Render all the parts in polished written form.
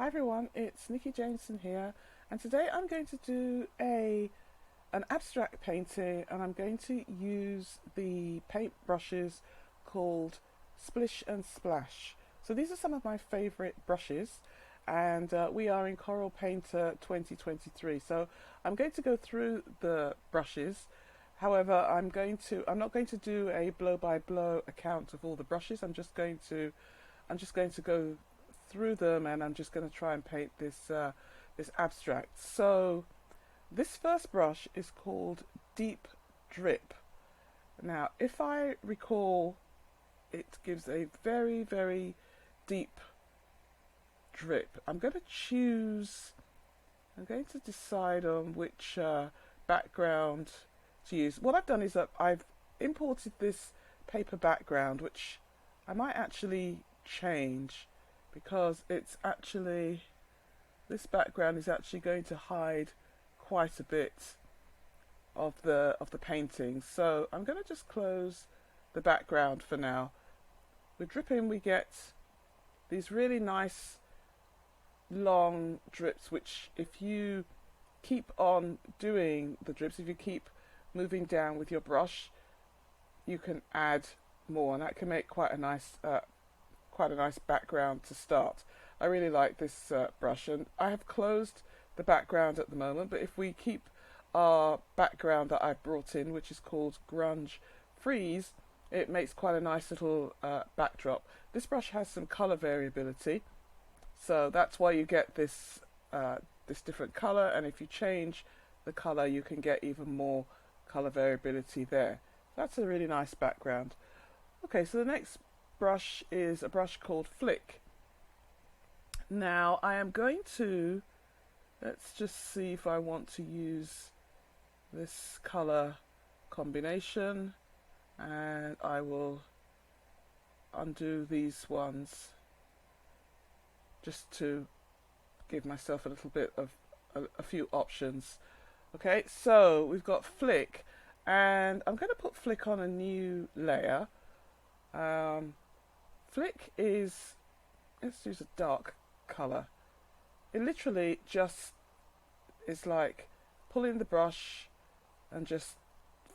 Hi everyone, it's Nikki Jameson here, and today I'm going to do an abstract painting, and I'm going to use the paint brushes called Splish and Splash. So these are some of my favorite brushes, and we are in Corel Painter 2023. So I'm going to go through the brushes. However, I'm not going to do a blow by blow account of all the brushes. I'm just going to go through them, and I'm just going to try and paint this abstract. So this first brush is called Deep Drip. Now, if I recall, it gives a very, very deep drip. I'm going to decide on which background to use. What I've done is that I've imported this paper background, which I might actually change, because this background is actually going to hide quite a bit of the painting. So I'm going to just close the background for now. With dripping, we get these really nice long drips, which if you keep on doing the drips, if you keep moving down with your brush, you can add more, and that can make quite a nice background to start. I really like this brush, and I have closed the background at the moment, but if we keep our background that I've brought in, which is called Grunge Freeze, it makes quite a nice little backdrop. This brush has some color variability, so that's why you get this different color, and if you change the color, you can get even more color variability there. That's a really nice background. Okay, so the next brush is a brush called Flick. Now I am going to, let's just see if I want to use this color combination, and I will undo these ones just to give myself a little bit of a few options. Okay, so we've got Flick, and I'm going to put Flick on a new layer. Flick is, let's use a dark color. It literally just is like pulling the brush and just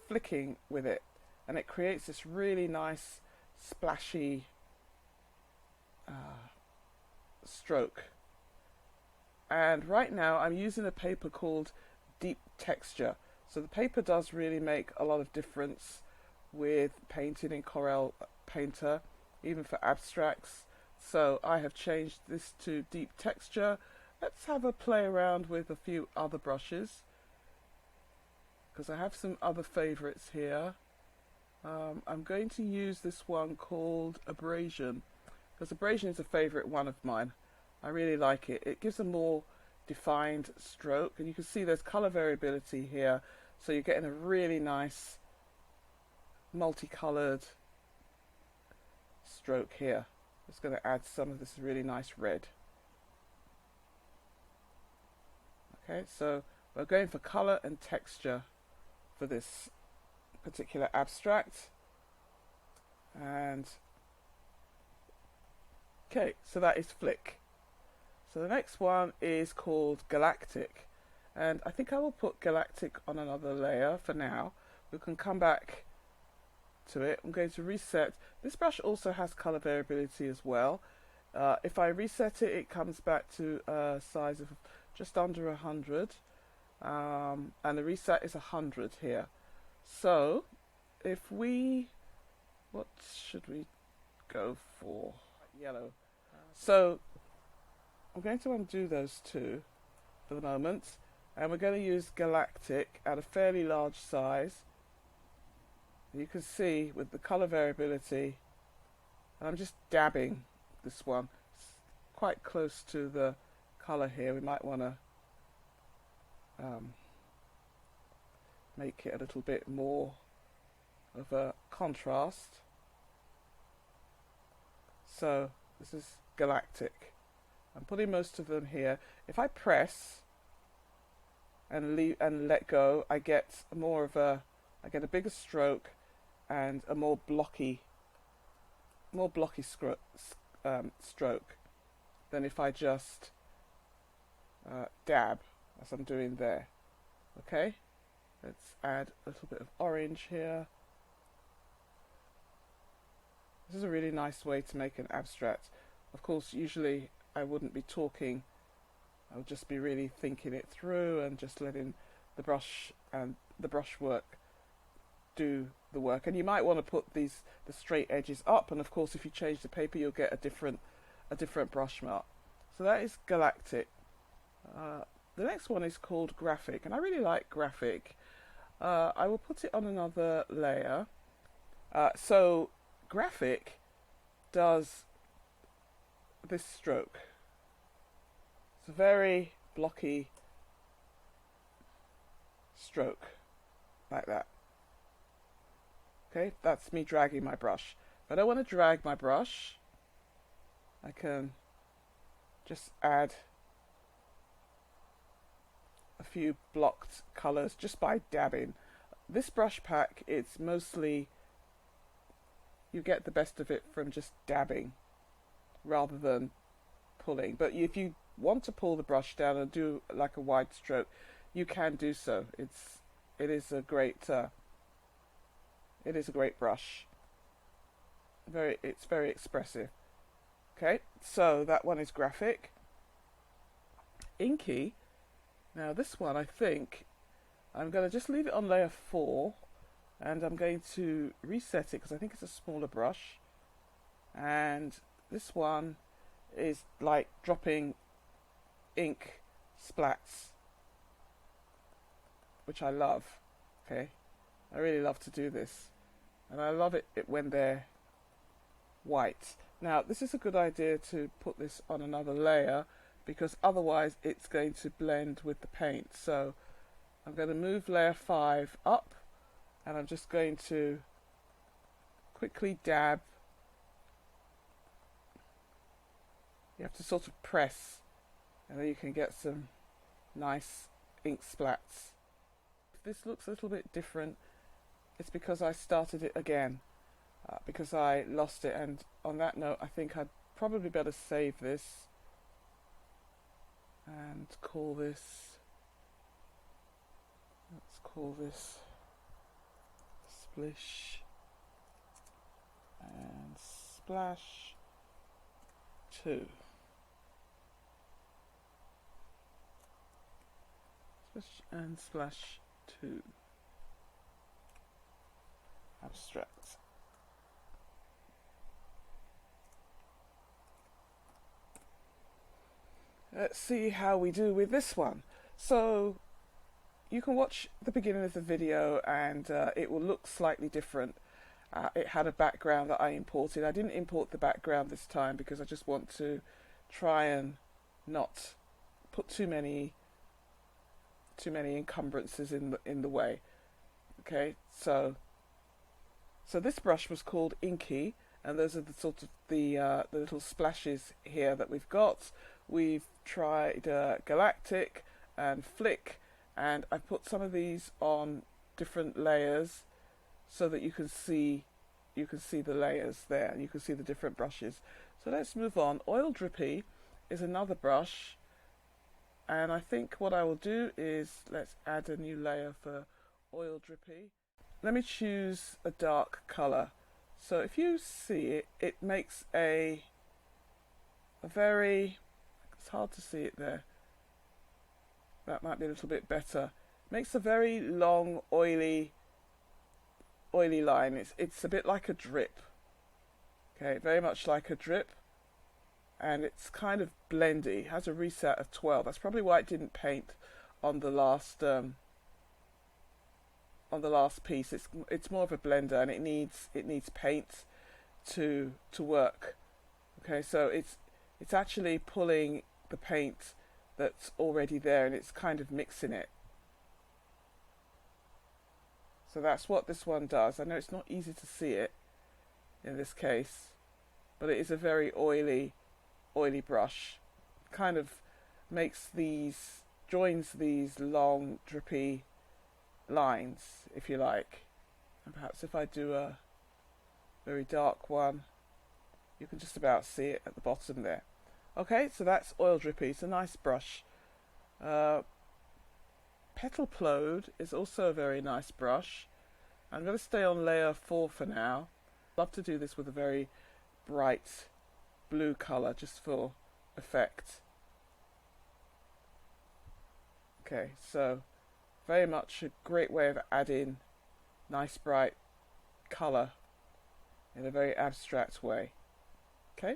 flicking with it, and it creates this really nice splashy stroke. And right now I'm using a paper called Deep Texture. So the paper does really make a lot of difference with painting in Corel Painter, even for abstracts. So I have changed this to Deep Texture. Let's have a play around with a few other brushes, because I have some other favorites here. I'm going to use this one called Abrasion, because Abrasion is a favorite one of mine. I really like it. It gives a more defined stroke, and you can see there's color variability here, so you're getting a really nice multicolored stroke here. Just going to add some of this really nice red. Okay, so we're going for color and texture for this particular abstract. And okay, so that is Flick. So the next one is called Galactic, and I think I will put Galactic on another layer for now. We can come back to it. I'm going to reset. This brush also has color variability as well. If I reset it, it comes back to a size of just under 100, and the reset is 100 here. So if we, what should we go for? Yellow. So I'm going to undo those two for the moment, and we're going to use Galactic at a fairly large size. You can see with the color variability, and I'm just dabbing this one. It's quite close to the color here. We might want to make it a little bit more of a contrast. So this is Galactic. I'm putting most of them here. If I press and leave and let go, I get a bigger stroke and a more blocky stroke than if I just dab as I'm doing there. Okay, let's add a little bit of orange here. This is a really nice way to make an abstract. Of course, usually I wouldn't be talking. I would just be really thinking it through and just letting the brush and the brushwork do the work. And you might want to put the straight edges up, and of course if you change the paper you'll get a different brush mark. So that is Galactic. The next one is called Graphic, and I really like Graphic. I will put it on another layer. So Graphic does this stroke. It's a very blocky stroke, like that. Okay, that's me dragging my brush. If I don't want to drag my brush, I can just add a few blocked colours just by dabbing. This brush pack, it's mostly, you get the best of it from just dabbing rather than pulling. But if you want to pull the brush down and do like a wide stroke, you can do so. It is a great brush. It's very expressive. Okay, so that one is Graphic. Inky. Now this one, I think I'm going to just leave it on layer 4, and I'm going to reset it because I think it's a smaller brush. And this one is like dropping ink splats, which I love. Okay, I really love to do this, and I love it when they're white. Now this is a good idea to put this on another layer, because otherwise it's going to blend with the paint. So I'm going to move layer 5 up, and I'm just going to quickly dab. You have to sort of press, and then you can get some nice ink splats. If this looks a little bit different, it's because I started it again, because I lost it. And on that note, I think I'd probably better save this and call this, let's call this Splish and Splash 2. Splish and Splash 2. Abstract. Let's see how we do with this one. So you can watch the beginning of the video, and it will look slightly different. It had a background that I imported. I didn't import the background this time because I just want to try and not put too many encumbrances in the way. Okay, so this brush was called Inky, and those are the sort of the little splashes here that we've got. We've tried Galactic and Flick, and I've put some of these on different layers so that you can see the layers there, and you can see the different brushes. So let's move on. Oil Drippy is another brush, and I think what I will do is let's add a new layer for Oil Drippy. Let me choose a dark colour. So if you see it, it makes a very, it's hard to see it there. That might be a little bit better. Makes a very long, oily line. It's a bit like a drip. Okay, very much like a drip, and it's kind of blendy. It has a reset of 12. That's probably why it didn't paint on the last piece. It's more of a blender, and it needs paint to work. Okay, so it's actually pulling the paint that's already there, and it's kind of mixing it. So that's what this one does. I know it's not easy to see it in this case, but it is a very oily brush. Kind of joins these long drippy lines, if you like. And perhaps if I do a very dark one, you can just about see it at the bottom there. Okay, so that's Oil Drippy. It's a nice brush. Uh, Petal Plode is also a very nice brush. I'm going to stay on layer 4 for now. I'd love to do this with a very bright blue colour just for effect. Okay, so very much a great way of adding nice bright colour in a very abstract way. Okay,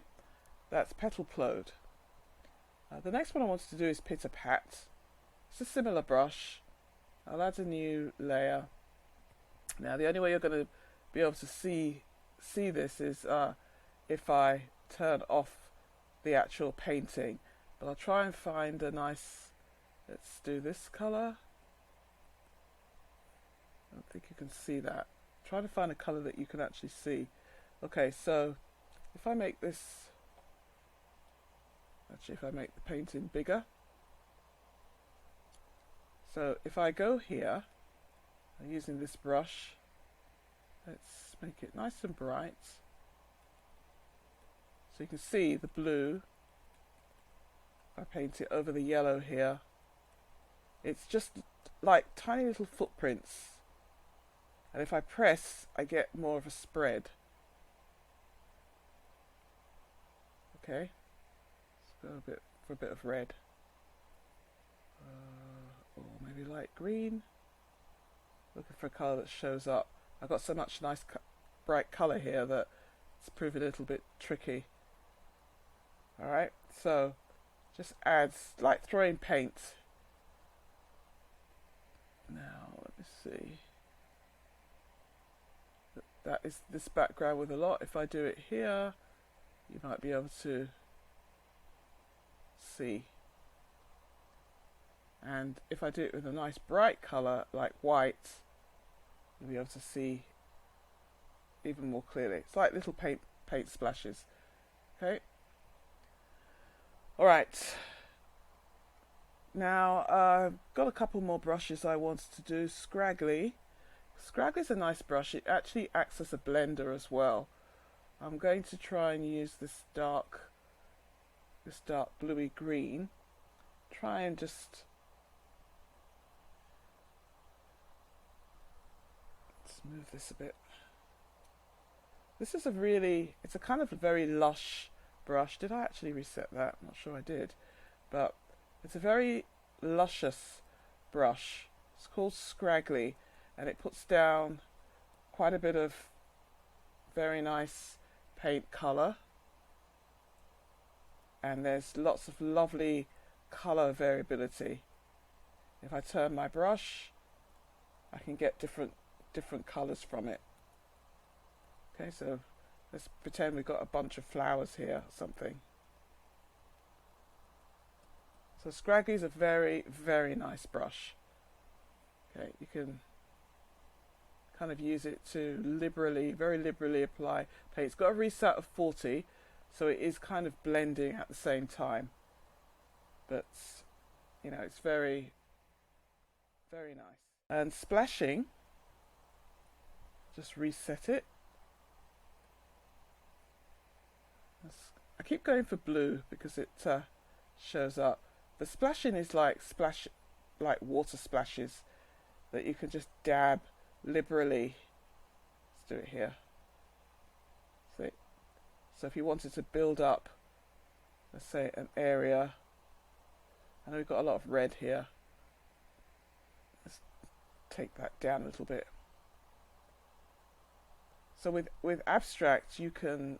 that's Petal Plode. The next one I wanted to do is Pitter Pat. It's a similar brush. I'll add a new layer. Now the only way you're going to be able to see this is if I turn off the actual painting. But I'll try and find a nice, let's do this colour. I don't think you can see that. Try to find a colour that you can actually see. Okay, so if I make this, actually if I make the painting bigger. So if I go here, I'm using this brush, let's make it nice and bright. So you can see the blue. If I paint it over the yellow here, it's just like tiny little footprints. And if I press, I get more of a spread. Okay, let's go for a bit of red. Or maybe light green. Looking for a colour that shows up. I've got so much nice bright colour here that it's proving a little bit tricky. Alright, so just adds, like throwing paint. Now, let me see. That is this background with a lot. If I do it here, you might be able to see. And if I do it with a nice bright colour like white, you'll be able to see even more clearly. It's like little paint splashes. Okay. Alright. Now I've got a couple more brushes I wanted to do. Scraggly. Scraggly's a nice brush. It actually acts as a blender as well. I'm going to try and use this dark bluey green. Try and just move this a bit. This is it's a kind of a very lush brush. Did I actually reset that? I'm not sure I did. But it's a very luscious brush. It's called Scraggly, and it puts down quite a bit of very nice paint colour. And there's lots of lovely colour variability. If I turn my brush, I can get different colours from it. Okay, so let's pretend we've got a bunch of flowers here or something. So Scraggly is a very, very nice brush. Okay, you can kind of use it to very liberally apply paint. It's got a reset of 40, so it is kind of blending at the same time. But, you know, it's very, very nice. And splashing, just reset it. I keep going for blue because it shows up. The splashing is like water splashes that you can just dab liberally. Let's do it here. See? So if you wanted to build up, let's say, an area. I know we've got a lot of red here. Let's take that down a little bit. So with abstract, you can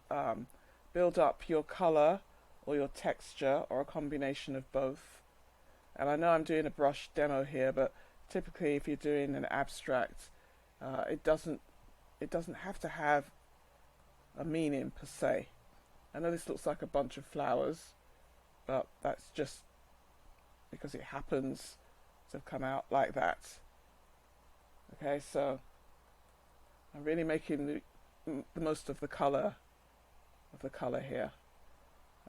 build up your colour or your texture or a combination of both. And I know I'm doing a brush demo here, but typically if you're doing an abstract, it doesn't have to have a meaning per se. I know this looks like a bunch of flowers, but that's just because it happens to come out like that. Okay, so I'm really making the most of the colour here.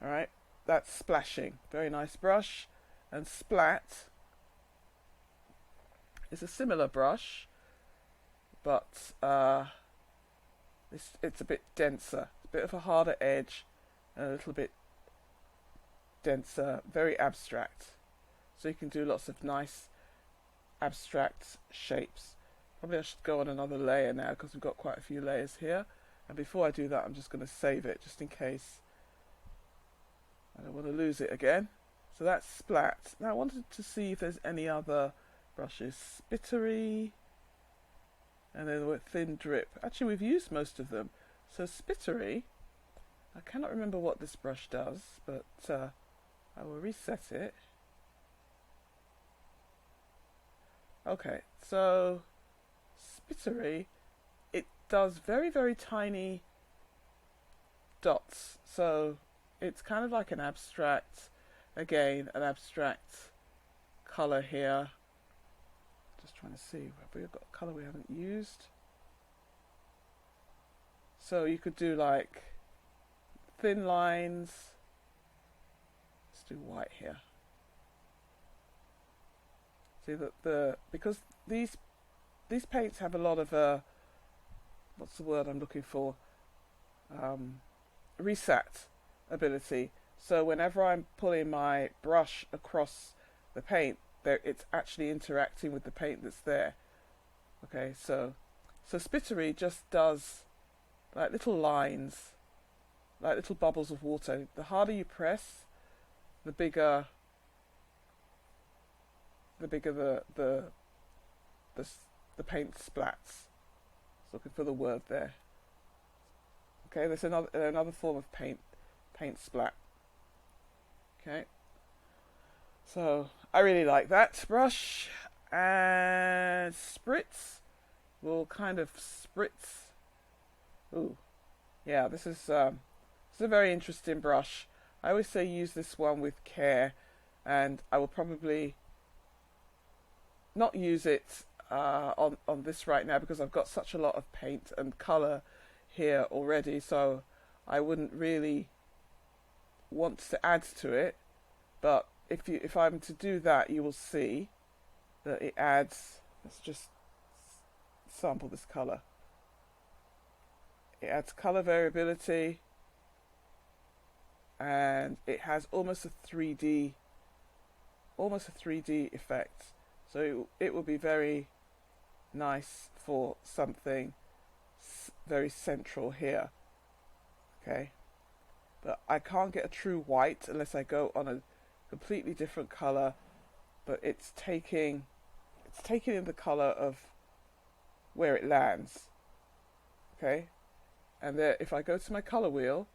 Alright, that's splashing. Very nice brush. And Splat is a similar brush, but it's a bit denser. It's a bit of a harder edge and a little bit denser, very abstract. so you can do lots of nice abstract shapes. Probably I should go on another layer now because we've got quite a few layers here. And before I do that, I'm just going to save it just in case I don't want to lose it again. So that's Splat. Now I wanted to see if there's any other brushes. Spittery, and then with thin drip. Actually, we've used most of them. So spittery, I cannot remember what this brush does, but I will reset it. Okay, so spittery, it does very, very tiny dots. So it's kind of like an abstract, again, an abstract color here. Just trying to see, have we got a color we haven't used? So you could do like thin lines. Let's do white here. See that because these paints have a lot of what's the word I'm looking for? Reset ability. So whenever I'm pulling my brush across the paint, it's actually interacting with the paint that's there. Okay, so spittery just does like little lines, like little bubbles of water. The harder you press, the bigger the paint splats. Looking for the word there. Okay, there's another form of paint splat. Okay, so I really like that brush. And Spritz will kind of spritz. Ooh, yeah, this is a very interesting brush. I always say use this one with care, and I will probably not use it on this right now because I've got such a lot of paint and colour here already, so I wouldn't really want to add to it. But if I'm to do that, you will see that it adds. Let's just sample this colour. It adds colour variability, and it has almost a 3D effect. So it will be very nice for something very central here. Okay, but I can't get a true white unless I go on a completely different color. But it's taking in the color of where it lands. Okay, and there, if I go to my color wheel,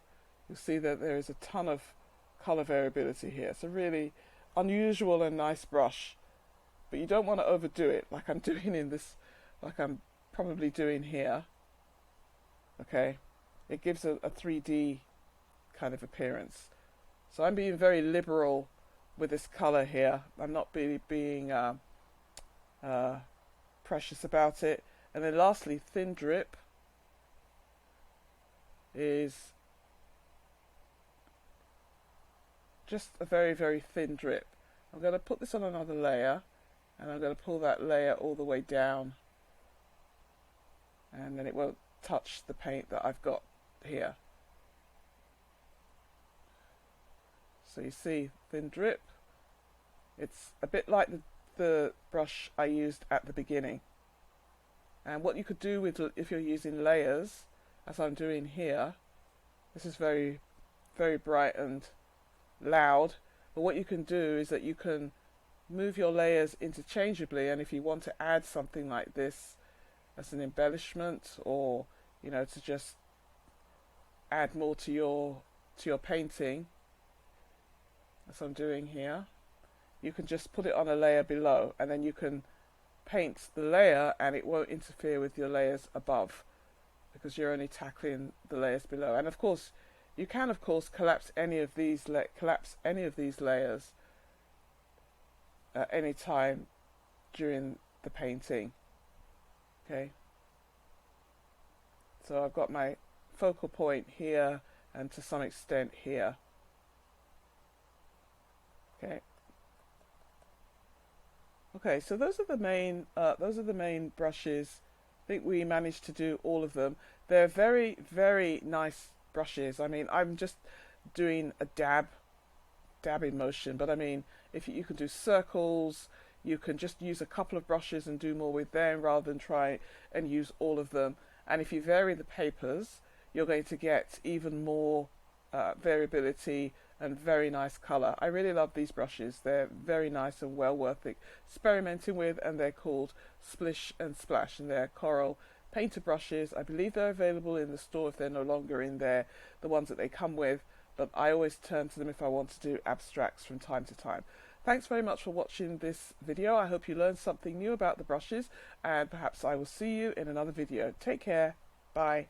you'll see that there is a ton of color variability here. It's a really unusual and nice brush. But you don't want to overdo it like I'm doing in this, like I'm probably doing here. Okay, it gives a 3D kind of appearance. So I'm being very liberal with this color here. I'm not really being precious about it. And then lastly, thin drip is just a very, very thin drip. I'm going to put this on another layer. And I'm going to pull that layer all the way down, and then it won't touch the paint that I've got here. So you see, thin drip. It's a bit like the brush I used at the beginning. And what you could do with, if you're using layers, as I'm doing here, this is very, very bright and loud. But what you can do is that you can move your layers interchangeably, and if you want to add something like this as an embellishment, or to just add more to your painting, as I'm doing here, you can just put it on a layer below, and then you can paint the layer and it won't interfere with your layers above because you're only tackling the layers below. And of course you can collapse any of these layers at any time during the painting. Okay, so I've got my focal point here and to some extent here. Okay, so those are the main brushes. I think we managed to do all of them. They're very, very nice brushes. I mean, I'm just doing a dabbing motion, but I mean, If you can do circles, you can just use a couple of brushes and do more with them rather than try and use all of them. And if you vary the papers, you're going to get even more variability and very nice color. I really love these brushes. They're very nice and well worth experimenting with, and they're called Splish and Splash, and they're Corel Painter brushes. I believe they're available in the store if they're no longer in there, the ones that they come with, but I always turn to them if I want to do abstracts from time to time. Thanks very much for watching this video. I hope you learned something new about the brushes, and perhaps I will see you in another video. Take care. Bye.